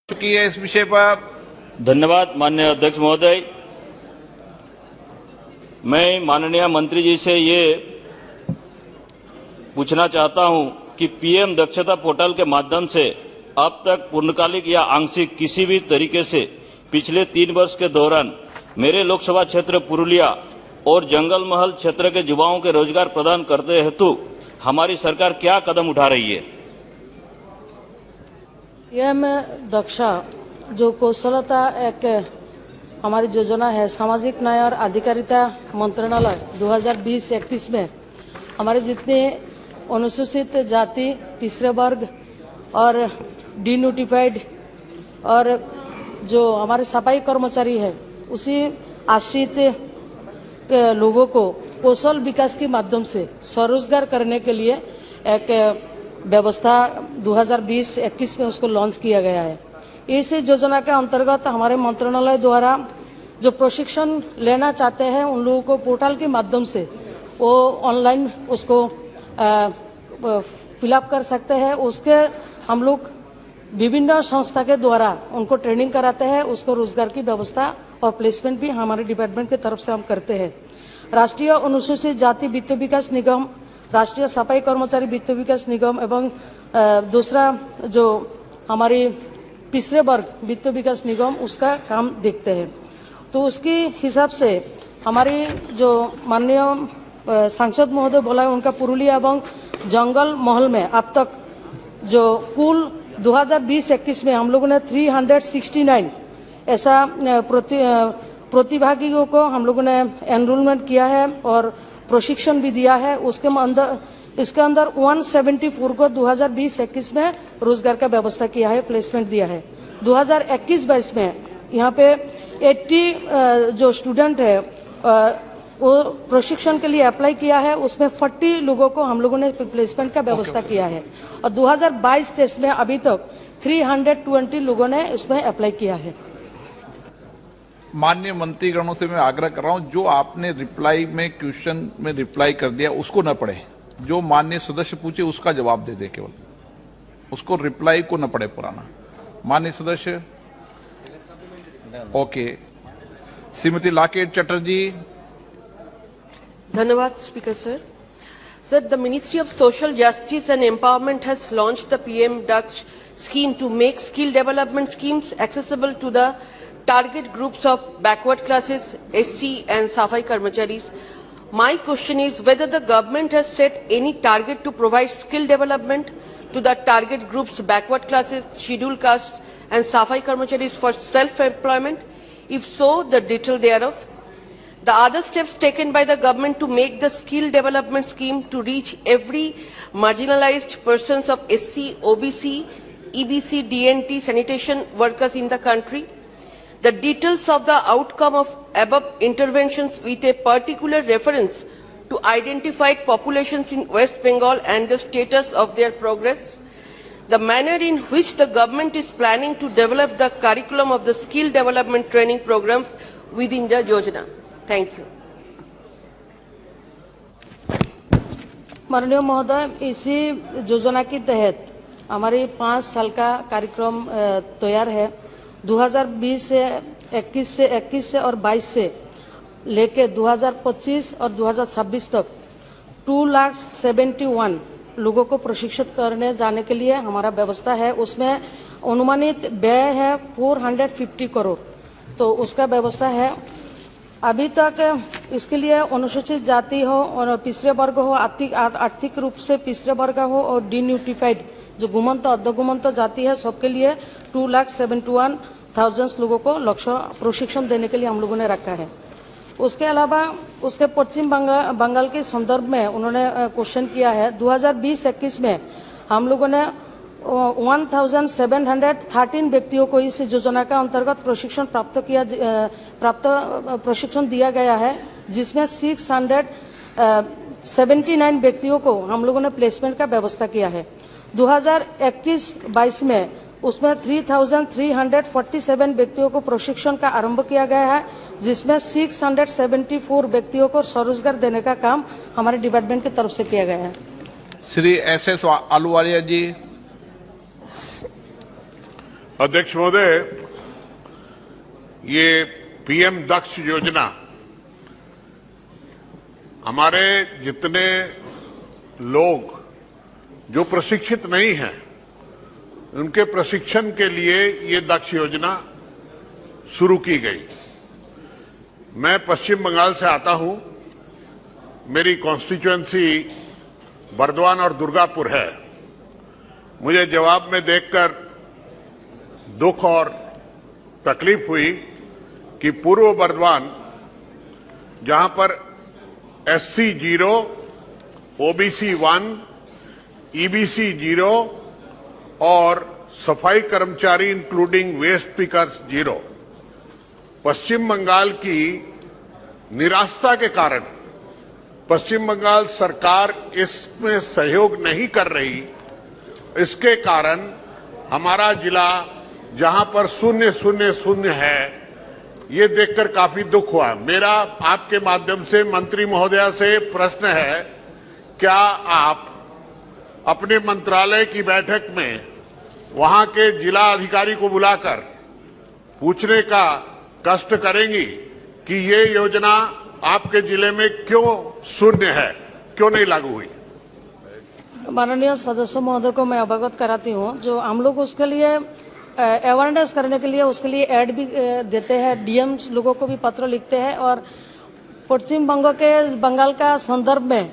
चुकी है इस विषय पर। धन्यवाद माननीय अध्यक्ष महोदय। मैं माननीय मंत्री जी से ये पूछना चाहता हूं कि पीएम दक्षता पोर्टल के माध्यम से अब तक पूर्णकालिक या आंशिक किसी भी तरीके से पिछले 3 वर्ष के दौरान मेरे लोकसभा क्षेत्र पुरुलिया और जंगल महल क्षेत्र के युवाओं के रोजगार प्रदान करते हेतु हमारी सरकार क्या कदम उठा रही है? पीएम दक्षा जो कौशलता एक हमारी योजना है, सामाजिक न्याय और अधिकारिता मंत्रालय 2020-21 में हमारे जितने अनुसूचित जाति, पिछड़े वर्ग और डिनोटिफाइड और जो हमारे सफाई कर्मचारी है, उसी आश्रित लोगों को कौशल विकास के माध्यम से स्वरोजगार करने के लिए एक व्यवस्था 2020-21 में उसको लॉन्च किया गया है। इस योजना के अंतर्गत हमारे मंत्रालय द्वारा जो प्रशिक्षण लेना चाहते हैं उन लोगों को पोर्टल के माध्यम से वो ऑनलाइन उसको फिलअप कर सकते हैं। उसके हम लोग विभिन्न संस्था के द्वारा उनको ट्रेनिंग कराते हैं। उसको रोजगार की व्यवस्था और प्लेसमेंट भी हमारे डिपार्टमेंट की तरफ से हम करते हैं। राष्ट्रीय अनुसूचित जाति वित्त विकास निगम, राष्ट्रीय सफाई कर्मचारी वित्त विकास निगम एवं दूसरा जो हमारी पिछड़े वर्ग वित्त विकास निगम उसका काम देखते हैं। तो उसके हिसाब से हमारी जो माननीय सांसद महोदय बोला है, उनका पुरुलिया एवं जंगल महल में अब तक जो कुल 2020-21 में हम लोगों ने 369 ऐसा प्रतिभागियों को हम लोगों ने एनरोलमेंट किया है और प्रशिक्षण भी दिया है। इसके अंदर 174 को 2020-21 में रोजगार का व्यवस्था किया है, प्लेसमेंट दिया है। 2021-22 में यहाँ पे 80 जो स्टूडेंट है वो प्रशिक्षण के लिए अप्लाई किया है। उसमें 40 लोगों को हम लोगों ने प्लेसमेंट का व्यवस्था किया है और 2022-23 में अभी तक 320 लोगों ने इसमें अप्लाई किया है। माननीय मंत्रीगणों से मैं आग्रह कर रहा हूं, जो आपने रिप्लाई में क्वेश्चन में रिप्लाई कर दिया उसको न पढ़े, जो माननीय सदस्य पूछे उसका जवाब दे दे, केवल उसको रिप्लाई को न पढ़े पुराना। माननीय सदस्य ओके। श्रीमती लाकेट चटर्जी। धन्यवाद speaker sir. Sir, the Ministry of Social Justice and Empowerment has launched the PM Daksh scheme to make skill development schemes accessible to the target groups of backward classes, SC and Safai Karmacharis. My question is whether the government has set any target to provide skill development to the target groups backward classes, scheduled castes and Safai Karmacharis for self-employment. If so, the detail thereof. The other steps taken by the government to make the skill development scheme to reach every marginalized persons of SC, OBC, EBC, DNT, sanitation workers in the country. The details of the outcome of above interventions with a particular reference to identified populations in West Bengal and the status of their progress. The manner in which the government is planning to develop the curriculum of the skill development training programs within the Yojana. Thank you. माननीय महोदय, इसी योजना के तहत हमारी 5 साल का कार्यक्रम तैयार है। 2020 से 21 से और 22 से लेके 2025 और 2026 तक 2,71,000 लोगों को प्रशिक्षित करने जाने के लिए हमारा व्यवस्था है। उसमें अनुमानित व्यय है 450 करोड़, तो उसका व्यवस्था है। अभी तक इसके लिए अनुसूचित जाति हो और पिछड़े वर्ग हो, आर्थिक रूप से पिछड़े वर्ग हो और डिनोटिफाइड जो घुमंत अर्धघुमंत जाति है, सबके लिए 2,71,000 लोगों को लक्ष्य प्रशिक्षण देने के लिए हम लोगों ने रखा है। उसके अलावा उसके पश्चिम बंगाल के संदर्भ में उन्होंने क्वेश्चन किया है। 2020-21 में हम लोगों ने 1,713 व्यक्तियों को इस योजना का अंतर्गत प्रशिक्षण दिया गया है, जिसमें 679 व्यक्तियों को हम लोगों ने प्लेसमेंट का व्यवस्था किया है। 2021-22 में उसमें 3,347 व्यक्तियों को प्रशिक्षण का आरंभ किया गया है, जिसमें 674 व्यक्तियों को स्वरोजगार देने का काम हमारे डिपार्टमेंट की तरफ से किया गया है। श्री SS आलूवालिया जी। अध्यक्ष महोदय, ये पीएम दक्ष योजना हमारे जितने लोग जो प्रशिक्षित नहीं हैं उनके प्रशिक्षण के लिए ये दक्ष योजना शुरू की गई। मैं पश्चिम बंगाल से आता हूं। मेरी कॉन्स्टिट्यूएंसी बर्दवान और दुर्गापुर है। मुझे जवाब में देखकर दुख और तकलीफ हुई कि पूर्व बर्दवान, जहां पर SC 0, OBC 1, EBC 0 और सफाई कर्मचारी इंक्लूडिंग वेस्ट पिकर्स 0, पश्चिम बंगाल की निरास्ता के कारण पश्चिम बंगाल सरकार इसमें सहयोग नहीं कर रही। इसके कारण हमारा जिला जहां पर 000 है, ये देखकर काफी दुख हुआ। मेरा आपके माध्यम से मंत्री महोदया से प्रश्न है, क्या आप अपने मंत्रालय की बैठक में वहां के जिला अधिकारी को बुलाकर पूछने का कष्ट करेंगी कि ये योजना आपके जिले में क्यों शून्य है, क्यों नहीं लागू हुई? माननीय सदस्य महोदय को मैं अवगत कराती हूँ। जो हम लोग उसके लिए अवेयरनेस करने के लिए उसके लिए ऐड भी देते हैं, डीएम लोगों को भी पत्र लिखते हैं, और पश्चिम बंगाल का संदर्भ में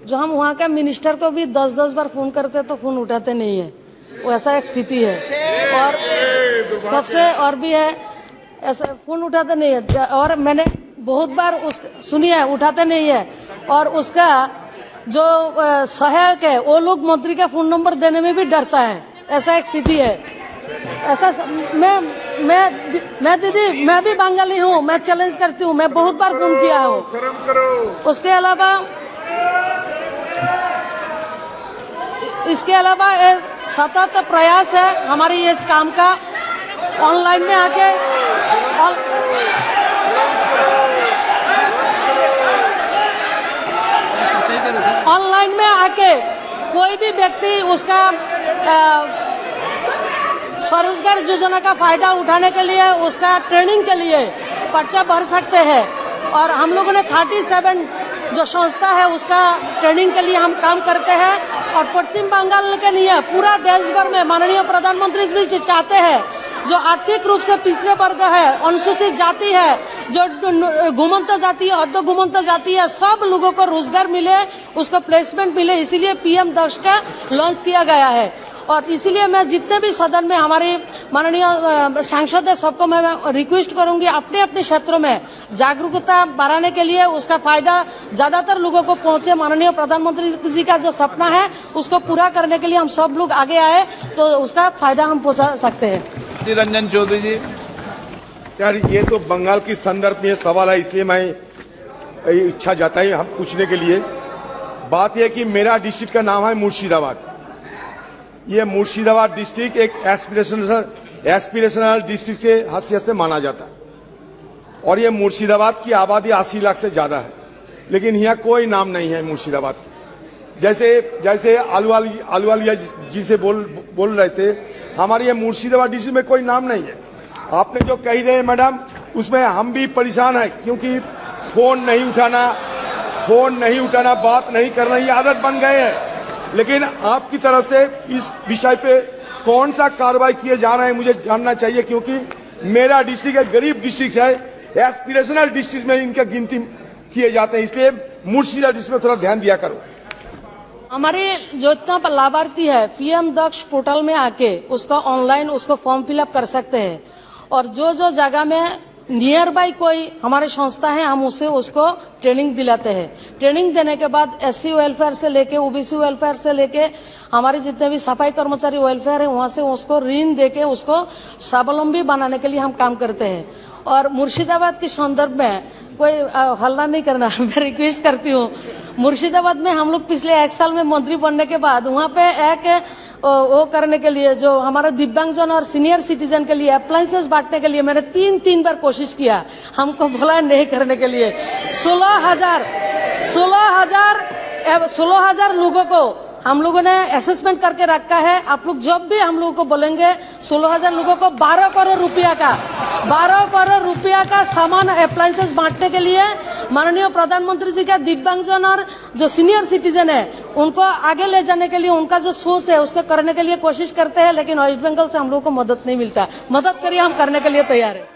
जो हम वहाँ के मिनिस्टर को भी 10-10 बार फोन करते तो फोन उठाते नहीं है, वैसा एक स्थिति है। और सबसे और भी है, ऐसा फोन उठाते नहीं है, और मैंने बहुत बार सुनिए उठाते नहीं है, और उसका जो सहायक है वो लोग मंत्री का फोन नंबर देने में भी डरता है, ऐसा एक स्थिति है। ऐसा मैं दीदी, मैं भी बंगाली हूँ, मैं चैलेंज करती हूँ, मैं बहुत बार फोन किया हूँ। इसके अलावा सतत प्रयास है हमारी इस काम का। ऑनलाइन में आके कोई भी व्यक्ति उसका स्वरोजगार योजना का फायदा उठाने के लिए, उसका ट्रेनिंग के लिए पर्चा भर सकते हैं। और हम लोगों ने 37 जो संस्था है उसका ट्रेनिंग के लिए हम काम करते हैं। और पश्चिम बंगाल के लिए पूरा देश भर में माननीय प्रधानमंत्री भी चाहते हैं जो आर्थिक रूप से पिछड़े वर्ग है, अनुसूचित जाति है, जो घुमंत जाति है, अर्ध घुमंत जाति है, सब लोगों को रोजगार मिले, उसको प्लेसमेंट मिले, इसीलिए पीएम दक्ष का लॉन्च किया गया है। और इसीलिए मैं जितने भी सदन में हमारे माननीय सांसद है सबको मैं रिक्वेस्ट करूंगी, अपने अपने क्षेत्रों में जागरूकता बढ़ाने के लिए उसका फायदा ज्यादातर लोगों को पहुंचे। माननीय प्रधानमंत्री जी का जो सपना है उसको पूरा करने के लिए हम सब लोग आगे आए तो उसका फायदा हम पहुंचा सकते हैं। रंजन चौधरी जी। यार ये तो बंगाल की संदर्भ में सवाल है, इसलिए मैं इच्छा जाता है हम पूछने के लिए। बात यह कि मेरा डिस्ट्रिक्ट का नाम है मुर्शिदाबाद। ये मुर्शिदाबाद डिस्ट्रिक्ट एक एस्पिरेशनल डिस्ट्रिक्ट के हैसियत से माना जाता है, और ये मुर्शिदाबाद की आबादी 80 लाख से ज्यादा है, लेकिन यहाँ कोई नाम नहीं है मुर्शिदाबाद का। जैसे आलूवालिया जी से बोल रहे थे, हमारे ये मुर्शिदाबाद डिस्ट्रिक्ट में कोई नाम नहीं है। आपने जो कही रहे मैडम, उसमें हम भी परेशान है, क्योंकि फोन नहीं उठाना, बात नहीं करना, ये आदत बन गए हैं। लेकिन आपकी तरफ से इस विषय पे कौन सा कार्रवाई किए जा रहे हैं मुझे जानना चाहिए, क्योंकि मेरा डिस्ट्रिक्ट एक गरीब डिस्ट्रिक्ट है, एस्पिरेशनल डिस्ट्रिक्ट में इनका गिनती किए जाते हैं, इसलिए मुर्शिदाबाद डिस्ट्रिक्ट में थोड़ा ध्यान दिया करो। हमारे जो इतना लाभार्थी है पीएम दक्ष पोर्टल में आके उसका ऑनलाइन उसको फॉर्म फिलअप कर सकते हैं, और जो जगह में नियर बाई कोई हमारे संस्था है हम उसको ट्रेनिंग दिलाते हैं। ट्रेनिंग देने के बाद SC वेलफेयर से लेके OBC वेलफेयर से लेके हमारे जितने भी सफाई कर्मचारी वेलफेयर है वहां से उसको ऋण देके उसको स्वावलंबी बनाने के लिए हम काम करते हैं। और मुर्शिदाबाद के संदर्भ में कोई हल्ला नहीं करना मैं रिक्वेस्ट करती हूँ। मुर्शिदाबाद में हम लोग पिछले 1 साल में मंत्री बनने के बाद वहाँ पे एक वो करने के लिए जो हमारा दिव्यांगजन और सीनियर सिटीजन के लिए अप्लायंसेस बांटने के लिए मैंने 3 बार कोशिश किया, हमको बोला नहीं करने के लिए। 16,000 लोगों को हम लोगों ने असेसमेंट करके रखा है। आप लोग जब भी हम लोगों को बोलेंगे 16,000 लोगों को 12 करोड़ रुपया का सामान अप्लायंसेस बांटने के लिए माननीय प्रधानमंत्री जी का दिव्यांगजन और जो सीनियर सिटीजन है उनको आगे ले जाने के लिए उनका जो सोच है उसको करने के लिए कोशिश करते हैं, लेकिन वेस्ट बंगाल से हम लोगों को मदद नहीं मिलता। मदद करिए, हम करने के लिए तैयार है।